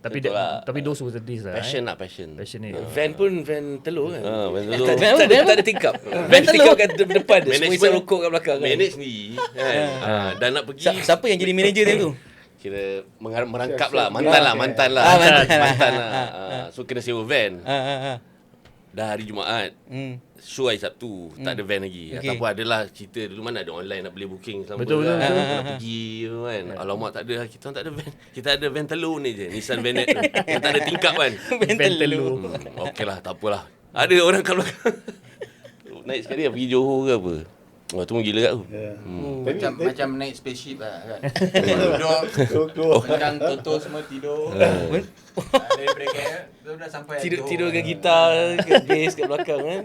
Tapi Betul lah. tapi those were the days lah. Passion lah, passion. Passionate. Van pun van telur kan. Betul. Tak ada tingkap. Van tingkap kat depan dia. Semua isap rokok kat belakang kan. Manage sendiri kan. Dan nak pergi Siapa yang jadi manager time tu? kira merangkap Siap-siap lah. Mantan lah. mantan lah. So kena sewa van. Dah hari Jumaat. Show hari Sabtu. Tak ada van lagi. Okay. Ataupun adalah cerita dulu mana ada online nak boleh booking selama Betul. nak pergi kan. Alamak tak ada. Kita orang tak ada van. Kita ada van telur ni je. Nissan Vanet tu. Yang tak ada tingkap kan. Van telur. Okey lah, tak apalah. Ada orang kat belakang. Naik sekali lah pergi Johor ke apa. Oh, tu pun gila kat tu. Macam naik spaceship lah kan. Duduk, tendang toto semua tidur. Daripada KL, tu dah sampai Tidur dengan gitar, ke bass kat belakang kan.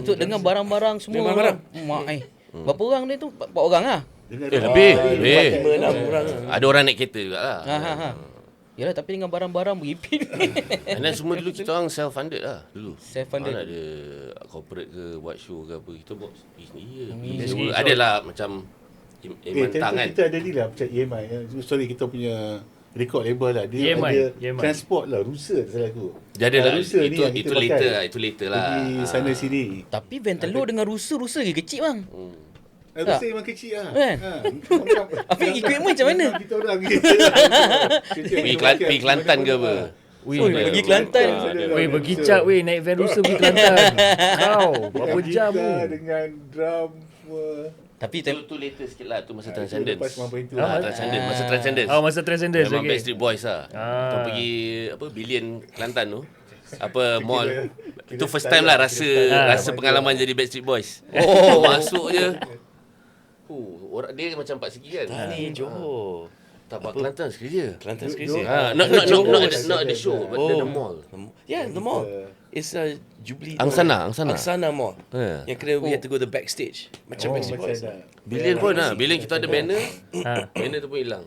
Untuk dengan barang-barang semua. Dengan barang. Mak berapa orang dia tu? 4 orang lah. Lebih. 5-6 orang. Ada orang naik kereta jugalah. Yalah, tapi dengan barang-barang beripin. And then semua dulu kita orang self-funded lah dulu. Self-funded. Mana ada corporate ke buat show ke apa. Kita buat sendiri je. Sendiri. Adalah macam mentang kan. kita ada ni lah macam EMI. Sorry, kita punya record label lah. Dia EMI, ada EMI. transport lah, rusa tak salah aku. Jadi lah. Rusa ni yang Itu kita pakai. later lah. Itu later lah. Pergi sana sini. Tapi van telur dengan rusa lagi kecil bang. Rusa memang kecil lah. Kan? Apa equipment macam mana? Kita orang Pergi Kelantan ke apa? Pergi Kelantan. Weh, bergicak weh naik van rusa pergi Kelantan. Kau, berapa jam tu? dengan drum semua. Tapi Itu later sikit lah. Tu masa Transcendence. Lepas mampu itu. Transcendence. Masa Transcendence. Oh, masa Transcendence. Memang Okay. Backstreet Boys lah. Kita pergi apa Billion Kelantan tu. Apa mall. Itu first time lah rasa pengalaman jadi Backstreet Boys. Oh, masuk je. Orang dia macam 4 segi kan. Ni Johor. Tak buat Kelantan sekali je. Kelantan sekali. Not the show, but the mall. Yeah, the mall. It's a Jubilee. Angsana. Angsana Mall. Yeah. Yang kena we had to go the backstage. Macam Backstreet Boys. Billion pun lah. Billion kita ada banner. Banner tu pun hilang.